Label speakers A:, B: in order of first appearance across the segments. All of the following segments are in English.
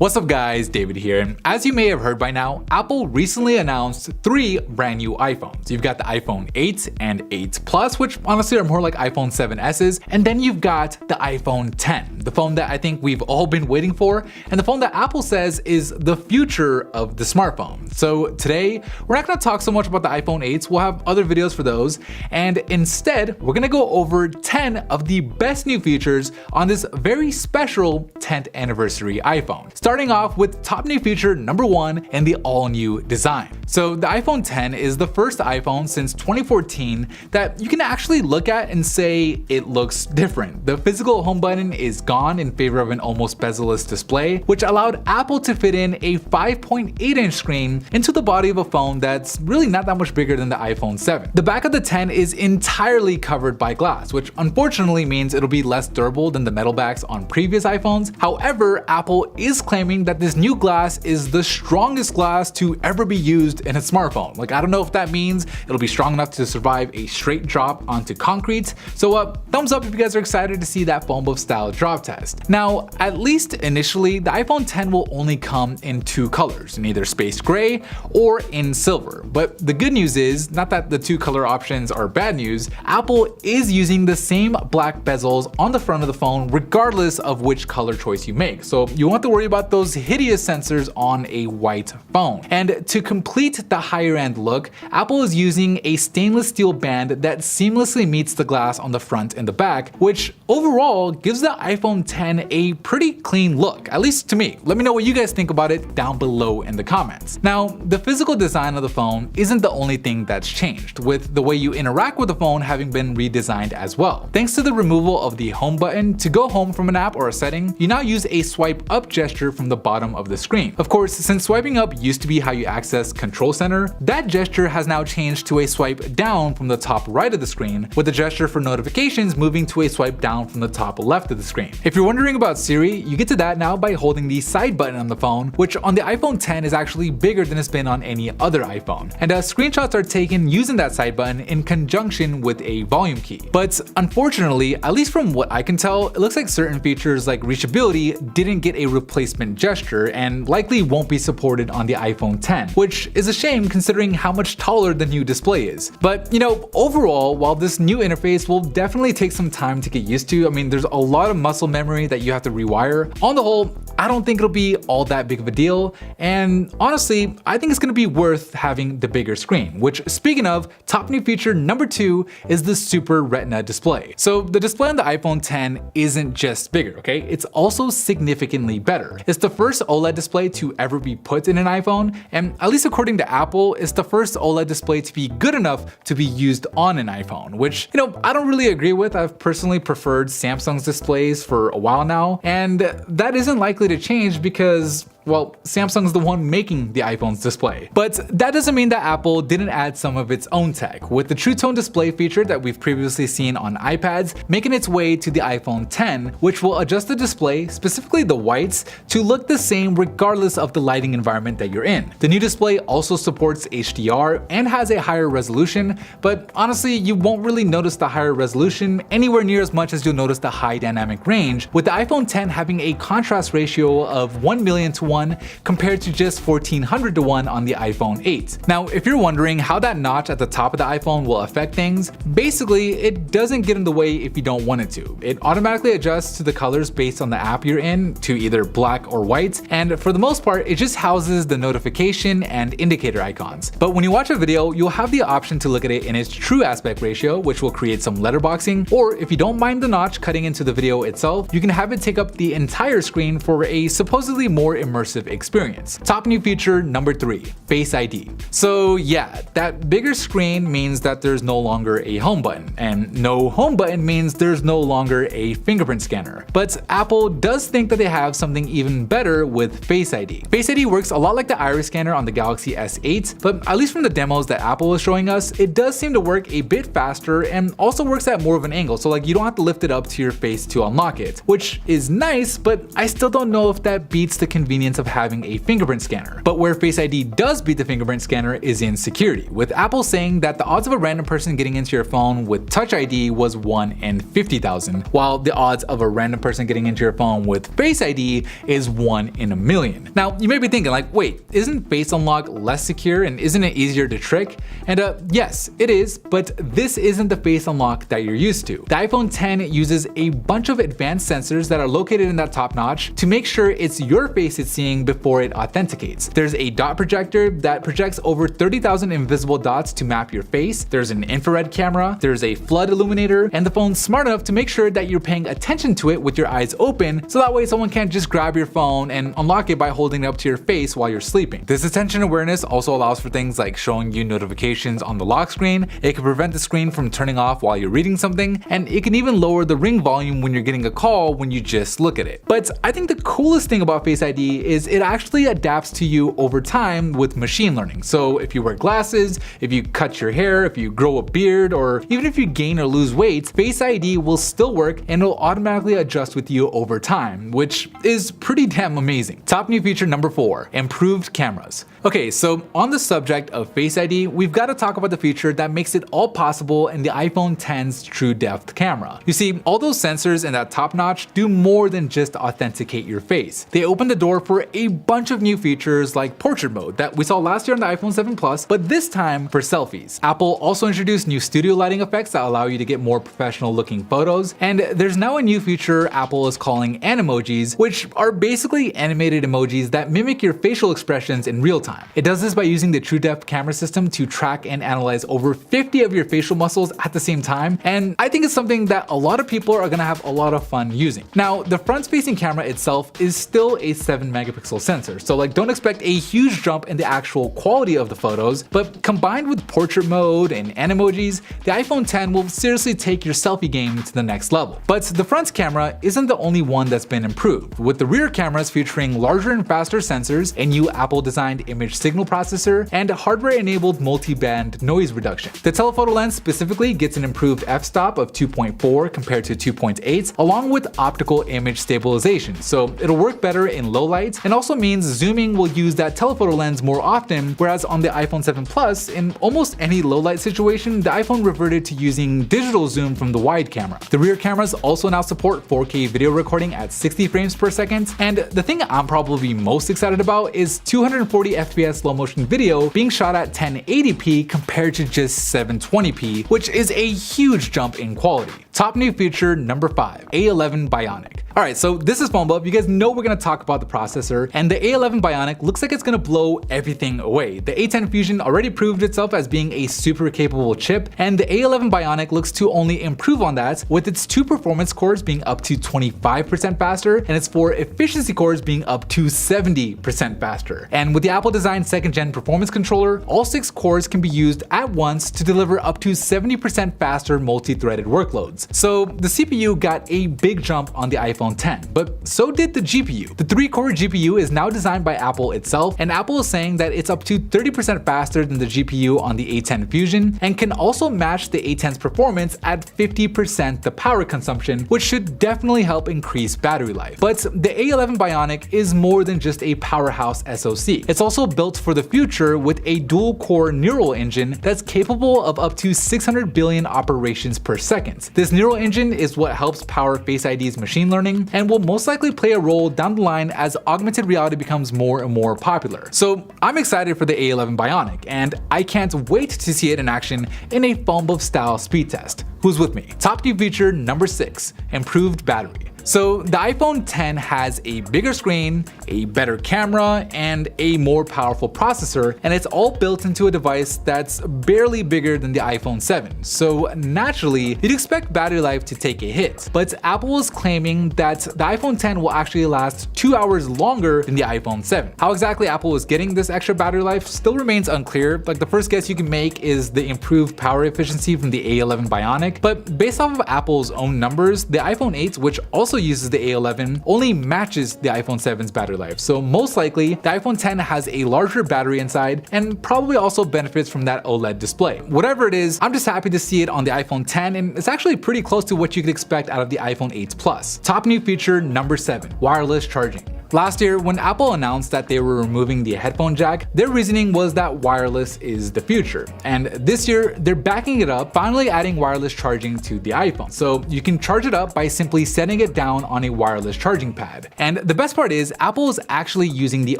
A: What's up guys, David here. As you may have heard by now, Apple recently announced 3 brand new iPhones. You've got the iPhone 8 and 8 Plus, which honestly are more like iPhone 7Ss, and then you've got the iPhone 10, the phone that I think we've all been waiting for, and the phone that Apple says is the future of the smartphone. So today, we're not gonna talk so much about the iPhone 8s, we'll have other videos for those, and instead, we're gonna go over 10 of the best new features on this very special 10th anniversary iPhone. Starting off with top new feature number 1 in the all-new design. So the iPhone 10 is the first iPhone since 2014 that you can actually look at and say it looks different. The physical home button is gone in favor of an almost bezel-less display, which allowed Apple to fit in a 5.8-inch screen into the body of a phone that's really not that much bigger than the iPhone 7. The back of the 10 is entirely covered by glass, which unfortunately means it'll be less durable than the metal backs on previous iPhones. However, Apple is claiming that this new glass is the strongest glass to ever be used in a smartphone. Like, I don't know if that means it'll be strong enough to survive a straight drop onto concrete. So thumbs up if you guys are excited to see that phone booth style drop test. Now, at least initially, the iPhone 10 will only come in 2 colors, in either space gray or in silver. But the good news is, not that the 2 color options are bad news, Apple is using the same black bezels on the front of the phone regardless of which color choice you make. So you won't have to worry about those hideous sensors on a white phone. And to complete the higher end look, Apple is using a stainless steel band that seamlessly meets the glass on the front and the back, which overall gives the iPhone 10 a pretty clean look, at least to me. Let me know what you guys think about it down below in the comments. Now, the physical design of the phone isn't the only thing that's changed, with the way you interact with the phone having been redesigned as well. Thanks to the removal of the home button, to go home from an app or a setting, you now use a swipe up gesture from the bottom of the screen. Of course, since swiping up used to be how you access Control Center, that gesture has now changed to a swipe down from the top right of the screen, with the gesture for notifications moving to a swipe down from the top left of the screen. If you're wondering about Siri, you get to that now by holding the side button on the phone, which on the iPhone 10 is actually bigger than it's been on any other iPhone. And screenshots are taken using that side button in conjunction with a volume key. But unfortunately, at least from what I can tell, it looks like certain features like reachability didn't get a replacement gesture and likely won't be supported on the iPhone 10, which is a shame considering how much taller the new display is. But you know, overall, while this new interface will definitely take some time to get used to, I mean, there's a lot of muscle memory that you have to rewire. On the whole, I don't think it'll be all that big of a deal, and honestly, I think it's gonna be worth having the bigger screen, which, speaking of, top new feature number 2 is the Super Retina display. So the display on the iPhone 10 isn't just bigger, okay? It's also significantly better. It's the first OLED display to ever be put in an iPhone, and at least according to Apple, it's the first OLED display to be good enough to be used on an iPhone, which, you know, I don't really agree with. I've personally preferred Samsung's displays for a while now, and that isn't likely to change because, well, Samsung's the one making the iPhone's display. But that doesn't mean that Apple didn't add some of its own tech, with the True Tone display feature that we've previously seen on iPads making its way to the iPhone 10, which will adjust the display, specifically the whites, to look the same regardless of the lighting environment that you're in. The new display also supports HDR and has a higher resolution, but honestly, you won't really notice the higher resolution anywhere near as much as you'll notice the high dynamic range, with the iPhone 10 having a contrast ratio of 1,000,000 to 1 compared to just 1400 to 1 on the iPhone 8. Now, if you're wondering how that notch at the top of the iPhone will affect things, basically it doesn't get in the way if you don't want it to. It automatically adjusts to the colors based on the app you're in to either black or white, and for the most part, it just houses the notification and indicator icons. But when you watch a video, you'll have the option to look at it in its true aspect ratio, which will create some letterboxing, or if you don't mind the notch cutting into the video itself, you can have it take up the entire screen for a supposedly more immersive experience. Top new feature number 3, Face ID. So yeah, that bigger screen means that there's no longer a home button, and no home button means there's no longer a fingerprint scanner. But Apple does think that they have something even better with Face ID. Face ID works a lot like the iris scanner on the Galaxy S8, but at least from the demos that Apple is showing us, it does seem to work a bit faster and also works at more of an angle, so like you don't have to lift it up to your face to unlock it, which is nice, but I still don't know if that beats the convenience convenience of having a fingerprint scanner. But where Face ID does beat the fingerprint scanner is in security, with Apple saying that the odds of a random person getting into your phone with Touch ID was 1 in 50,000, while the odds of a random person getting into your phone with Face ID is 1 in a million. Now, you may be thinking like, wait, isn't Face Unlock less secure and isn't it easier to trick? And yes, it is, but this isn't the Face Unlock that you're used to. The iPhone X uses a bunch of advanced sensors that are located in that top notch to make sure it's your face it's seeing before it authenticates. There's a dot projector that projects over 30,000 invisible dots to map your face. There's an infrared camera, there's a flood illuminator, and the phone's smart enough to make sure that you're paying attention to it with your eyes open, so that way someone can't just grab your phone and unlock it by holding it up to your face while you're sleeping. This attention awareness also allows for things like showing you notifications on the lock screen. It can prevent the screen from turning off while you're reading something, and it can even lower the ring volume when you're getting a call when you just look at it. But I think the coolest thing about Face ID is it actually adapts to you over time with machine learning. So if you wear glasses, if you cut your hair, if you grow a beard, or even if you gain or lose weight, Face ID will still work and it'll automatically adjust with you over time, which is pretty damn amazing. Top new feature number 4, improved cameras. Okay, so on the subject of Face ID, we've got to talk about the feature that makes it all possible in the iPhone X's true depth camera. You see, all those sensors in that top notch do more than just authenticate your face. They open the door for a bunch of new features like portrait mode that we saw last year on the iPhone 7 Plus, but this time for selfies. Apple also introduced new studio lighting effects that allow you to get more professional looking photos, and there's now a new feature Apple is calling Animojis, which are basically animated emojis that mimic your facial expressions in real time. It does this by using the True Depth camera system to track and analyze over 50 of your facial muscles at the same time, and I think it's something that a lot of people are gonna have a lot of fun using. Now, the front-facing camera itself is still a 7 megapixel sensor, so like don't expect a huge jump in the actual quality of the photos, but combined with portrait mode and Animojis, the iPhone X will seriously take your selfie game to the next level. But the front camera isn't the only one that's been improved, with the rear cameras featuring larger and faster sensors, a new Apple-designed image signal processor, and hardware-enabled multi-band noise reduction. The telephoto lens specifically gets an improved f-stop of 2.4 compared to 2.8, along with optical image stabilization, so it'll work better in low light, and also means zooming will use that telephoto lens more often, whereas on the iPhone 7 Plus, in almost any low light situation, the iPhone reverted to using digital zoom from the wide camera. The rear cameras also now support 4K video recording at 60 frames per second, and the thing I'm probably most excited about is 240 FPS slow motion video being shot at 1080p compared to just 720p, which is a huge jump in quality. Top new feature number 5, A11 Bionic. Alright, so this is Phone Buff. You guys know we're gonna talk about the processor, and the A11 Bionic looks like it's gonna blow everything away. The A10 Fusion already proved itself as being a super capable chip, and the A11 Bionic looks to only improve on that, with its 2 performance cores being up to 25% faster, and its 4 efficiency cores being up to 70% faster. And with the Apple designed 2nd gen performance controller, all 6 cores can be used at once to deliver up to 70% faster multi-threaded workloads. So the CPU got a big jump on the iPhone X, but so did the GPU. The 3-core GPU is now designed by Apple itself, and Apple is saying that it's up to 30% faster than the GPU on the A10 Fusion, and can also match the A10's performance at 50% the power consumption, which should definitely help increase battery life. But the A11 Bionic is more than just a powerhouse SoC. It's also built for the future with a dual-core neural engine that's capable of up to 600 billion operations per second. This neural engine is what helps power Face ID's machine learning, and will most likely play a role down the line as augmented reality becomes more and more popular. So I'm excited for the A11 Bionic, and I can't wait to see it in action in a Phone Buff style speed test. Who's with me? Top new feature number 6, improved battery. So the iPhone X has a bigger screen, a better camera, and a more powerful processor, and it's all built into a device that's barely bigger than the iPhone 7. So naturally, you'd expect battery life to take a hit. But Apple is claiming that the iPhone X will actually last 2 hours longer than the iPhone 7. How exactly Apple is getting this extra battery life still remains unclear. Like, the first guess you can make is the improved power efficiency from the A11 Bionic, but based off of Apple's own numbers, the iPhone 8, which also uses the A11, only matches the iPhone 7's battery life. So most likely, the iPhone X has a larger battery inside, and probably also benefits from that OLED display. Whatever it is, I'm just happy to see it on the iPhone X, and it's actually pretty close to what you could expect out of the iPhone 8 Plus. Top new feature number 7, wireless charging. Last year, when Apple announced that they were removing the headphone jack, their reasoning was that wireless is the future. And this year, they're backing it up, finally adding wireless charging to the iPhone. So you can charge it up by simply setting it down on a wireless charging pad. And the best part is, Apple is actually using the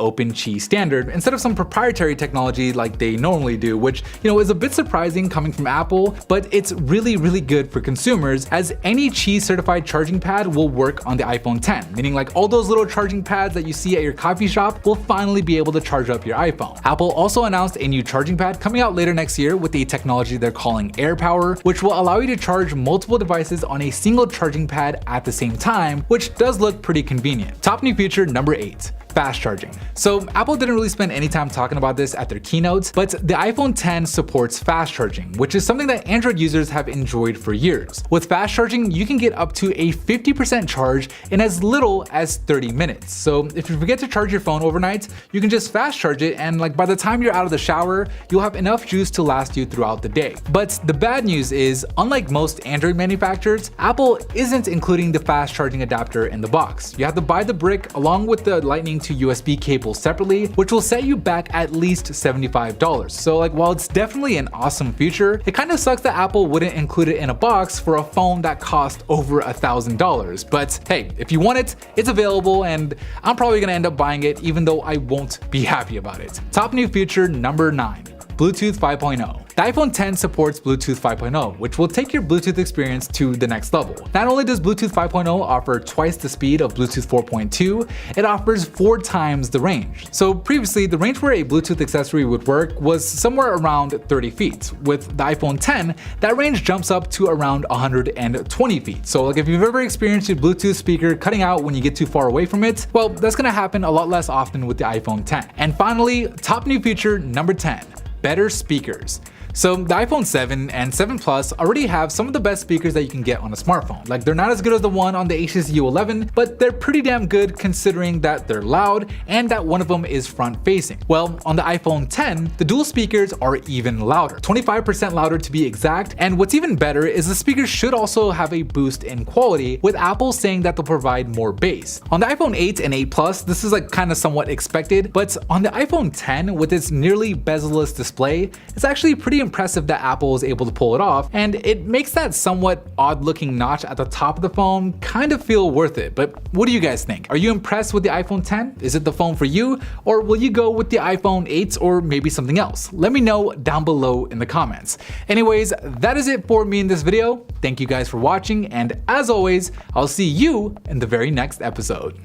A: OpenQi standard instead of some proprietary technology like they normally do, which, is a bit surprising coming from Apple, but it's really good for consumers, as any Qi certified charging pad will work on the iPhone 10, meaning like all those little charging pads that you see at your coffee shop will finally be able to charge up your iPhone. Apple also announced a new charging pad coming out later next year with a technology they're calling AirPower, which will allow you to charge multiple devices on a single charging pad at the same time, which does look pretty convenient. Top new feature number 8. Fast charging. So Apple didn't really spend any time talking about this at their keynotes, but the iPhone 10 supports fast charging, which is something that Android users have enjoyed for years. With fast charging, you can get up to a 50% charge in as little as 30 minutes. So if you forget to charge your phone overnight, you can just fast charge it, and by the time you're out of the shower, you'll have enough juice to last you throughout the day. But the bad news is, unlike most Android manufacturers, Apple isn't including the fast charging adapter in the box. You have to buy the brick along with the Lightning to USB cable separately, which will set you back at least $75. So while it's definitely an awesome feature, it kind of sucks that Apple wouldn't include it in a box for a phone that cost over $1,000. But hey, if you want it, it's available, and I'm probably gonna end up buying it even though I won't be happy about it. Top new feature number 9. Bluetooth 5.0. The iPhone 10 supports Bluetooth 5.0, which will take your Bluetooth experience to the next level. Not only does Bluetooth 5.0 offer twice the speed of Bluetooth 4.2, it offers 4 times the range. So previously, the range where a Bluetooth accessory would work was somewhere around 30 feet. With the iPhone 10, that range jumps up to around 120 feet. So if you've ever experienced your Bluetooth speaker cutting out when you get too far away from it, well, that's gonna happen a lot less often with the iPhone 10. And finally, top new feature number 10. Better speakers. So the iPhone 7 and 7 Plus already have some of the best speakers that you can get on a smartphone. They're not as good as the one on the HTC U11, but they're pretty damn good considering that they're loud and that one of them is front facing. Well, on the iPhone 10, the dual speakers are even louder, 25% louder to be exact, and what's even better is the speakers should also have a boost in quality, with Apple saying that they'll provide more bass. On the iPhone 8 and 8 Plus, this is kind of somewhat expected, but on the iPhone 10 with its nearly bezel-less display, it's actually pretty impressive that Apple was able to pull it off, and it makes that somewhat odd looking notch at the top of the phone kind of feel worth it. But what do you guys think? Are you impressed with the iPhone 10? Is it the phone for you, or will you go with the iPhone 8 or maybe something else? Let me know down below in the comments. Anyways, that is it for me in this video. Thank you guys for watching, and as always, I'll see you in the very next episode.